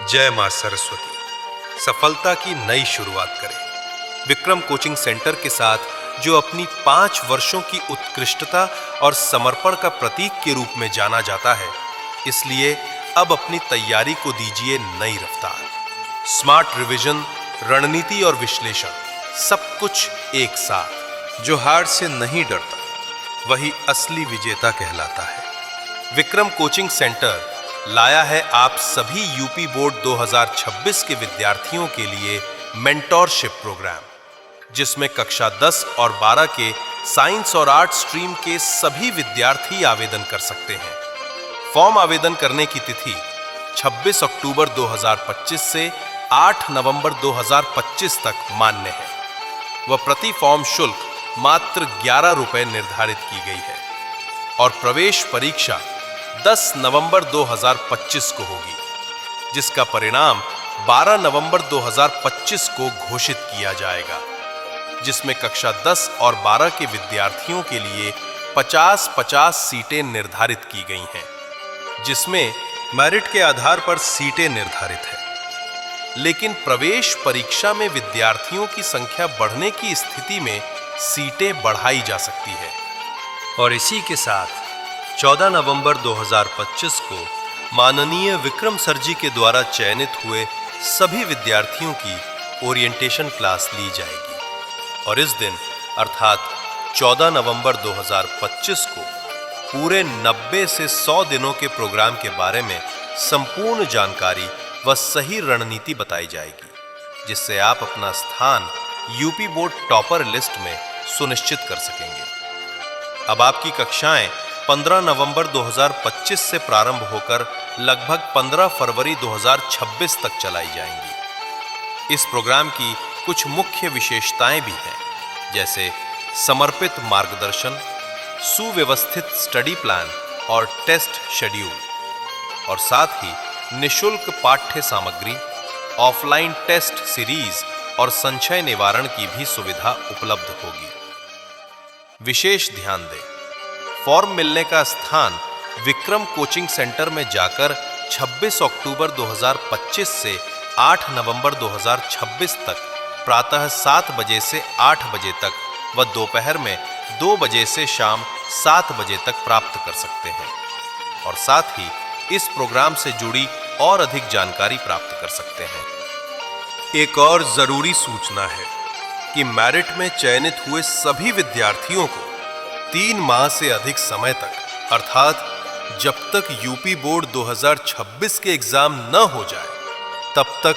जय मां सरस्वती। सफलता की नई शुरुआत करें। विक्रम कोचिंग सेंटर के साथ जो अपनी 5 वर्षों की उत्कृष्टता और समर्पण का प्रतीक के रूप में जाना जाता है, इसलिए अब अपनी तैयारी को दीजिए नई रफ्तार। स्मार्ट रिवीजन, रणनीति और विश्लेषण, सब कुछ एक साथ। जो हार से नहीं डरता वही असली विजेता कहलाता है। विक्रम कोचिंग सेंटर लाया है आप सभी यूपी बोर्ड 2026 के विद्यार्थियों के लिए मेंटोरशिप प्रोग्राम, जिसमें कक्षा 10 और 12 के साइंस और आर्ट स्ट्रीम के सभी विद्यार्थी आवेदन कर सकते हैं। फॉर्म आवेदन करने की तिथि 26 अक्टूबर 2025 से 8 नवंबर 2025 तक मान्य है। वह प्रति फॉर्म शुल्क मात्र 11 रुपए निर्धारित की गई है और प्रवेश परीक्षा 10 नवंबर 2025 को होगी, जिसका परिणाम 12 नवंबर 2025 को घोषित किया जाएगा, जिसमें कक्षा 10 और 12 के विद्यार्थियों के लिए 50-50 सीटें निर्धारित की गई हैं, जिसमें मेरिट के आधार पर सीटें निर्धारित है। लेकिन प्रवेश परीक्षा में विद्यार्थियों की संख्या बढ़ने की स्थिति में सीटें बढ़ाई जा सकती है। और इसी के साथ 14 नवंबर 2025 को माननीय विक्रम सर जी के द्वारा चयनित हुए सभी विद्यार्थियों की ओरिएंटेशन क्लास ली जाएगी और इस दिन अर्थात 14 नवंबर 2025 को पूरे 90 से 100 दिनों के प्रोग्राम के बारे में संपूर्ण जानकारी व सही रणनीति बताई जाएगी, जिससे आप अपना स्थान यूपी बोर्ड टॉपर लिस्ट में सुनिश्चित कर सकेंगे। अब आपकी कक्षाएं 15 नवंबर 2025 से प्रारंभ होकर लगभग 15 फरवरी 2026 तक चलाई जाएंगी। इस प्रोग्राम की कुछ मुख्य विशेषताएं भी हैं, जैसे समर्पित मार्गदर्शन, सुव्यवस्थित स्टडी प्लान और टेस्ट शेड्यूल, और साथ ही निशुल्क पाठ्य सामग्री, ऑफलाइन टेस्ट सीरीज और संशय निवारण की भी सुविधा उपलब्ध होगी। विशेष ध्यान दें, फॉर्म मिलने का स्थान विक्रम कोचिंग सेंटर में जाकर 26 अक्टूबर 2025 से 8 नवंबर 2026 तक प्रातः 7 बजे से 8 बजे तक व दोपहर में 2 बजे से शाम 7 बजे तक प्राप्त कर सकते हैं, और साथ ही इस प्रोग्राम से जुड़ी और अधिक जानकारी प्राप्त कर सकते हैं। एक और जरूरी सूचना है कि मेरिट में चयनित हुए सभी विद्यार्थियों को 3 माह से अधिक समय तक, अर्थात जब तक यूपी बोर्ड 2026 के एग्जाम न हो जाए, तब तक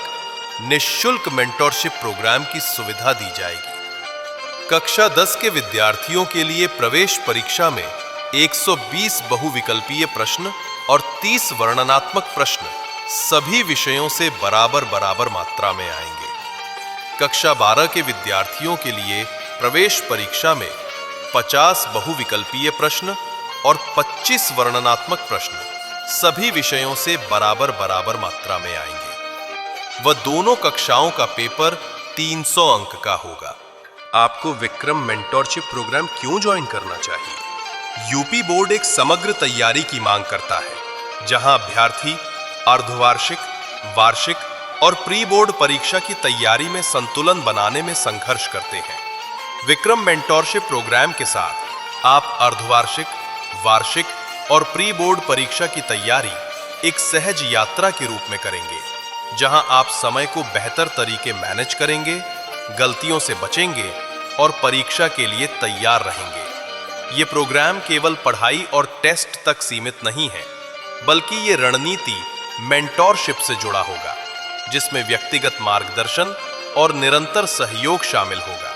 निःशुल्क मेंटोरशिप प्रोग्राम की सुविधा दी जाएगी। कक्षा 10 के विद्यार्थियों के लिए प्रवेश परीक्षा में 120 बहुविकल्पीय प्रश्न और 30 वर्णनात्मक प्रश्न सभी विषयों से बराबर मात्रा में आएंगे। कक्षा 12 के विद्यार्थियों के लिए प्रवेश परीक्षा में 50 बहुविकल्पीय प्रश्न और 25 वर्णनात्मक प्रश्न सभी विषयों से बराबर मात्रा में आएंगे। वह दोनों कक्षाओं का पेपर 300 अंक का होगा। आपको विक्रम मेंटोरशिप प्रोग्राम क्यों ज्वाइन करना चाहिए? यूपी बोर्ड एक समग्र तैयारी की मांग करता है, जहां अभ्यर्थी अर्धवार्षिक, वार्षिक और प्री बोर्ड परीक्षा की तैयारी में संतुलन बनाने में संघर्ष करते हैं। विक्रम मेंटोरशिप प्रोग्राम के साथ आप अर्धवार्षिक, वार्षिक और प्री बोर्ड परीक्षा की तैयारी एक सहज यात्रा के रूप में करेंगे, जहां आप समय को बेहतर तरीके मैनेज करेंगे, गलतियों से बचेंगे और परीक्षा के लिए तैयार रहेंगे। ये प्रोग्राम केवल पढ़ाई और टेस्ट तक सीमित नहीं है, बल्कि ये रणनीति मेंटोरशिप से जुड़ा होगा, जिसमें व्यक्तिगत मार्गदर्शन और निरंतर सहयोग शामिल होगा,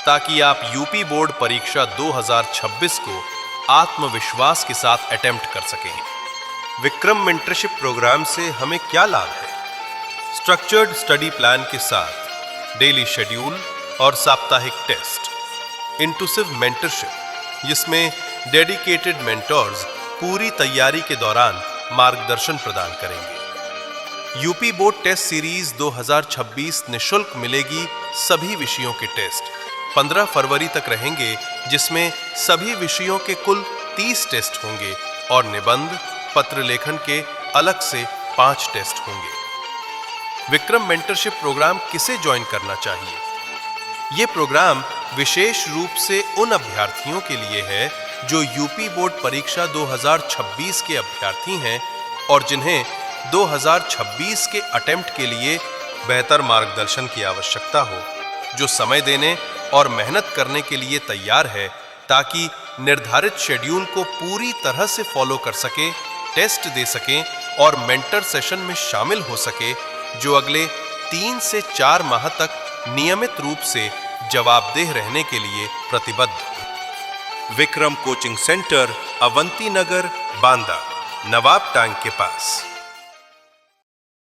ताकि आप यूपी बोर्ड परीक्षा 2026 को आत्मविश्वास के साथ अटेम्प्ट कर सकें। विक्रम मेंटरशिप प्रोग्राम से हमें क्या लाभ है? स्ट्रक्चर्ड स्टडी प्लान के साथ डेली शेड्यूल और साप्ताहिक टेस्ट, इंक्लूसिव मेंटरशिप, जिसमें डेडिकेटेड मेंटोर्स पूरी तैयारी के दौरान मार्गदर्शन प्रदान करेंगे। यूपी बोर्ड टेस्ट सीरीज 2026 निःशुल्क मिलेगी। सभी विषयों के टेस्ट 15 फरवरी तक रहेंगे, जिसमें सभी विषयों के कुल 30 टेस्ट होंगे और निबंध, पत्र लेखन के अलग से 5 टेस्ट होंगे। विक्रम मेंटरशिप प्रोग्राम किसे ज्वाइन करना चाहिए? ये प्रोग्राम विशेष रूप से उन अभ्यर्थियों के लिए है जो यूपी बोर्ड परीक्षा 2026 के अभ्यर्थी हैं और जिन्हें 2026 के अटेम्प्ट के लिए बेहतर मार्गदर्शन की आवश्यकता हो, जो समय देने और मेहनत करने के लिए तैयार है ताकि निर्धारित शेड्यूल को पूरी तरह से फॉलो कर सके, टेस्ट दे सकें और मेंटर सेशन में शामिल हो सके, जो अगले 3 से 4 माह तक नियमित रूप से जवाबदेह रहने के लिए प्रतिबद्ध। विक्रम कोचिंग सेंटर, अवंती नगर, बांदा, नवाब टांग के पास।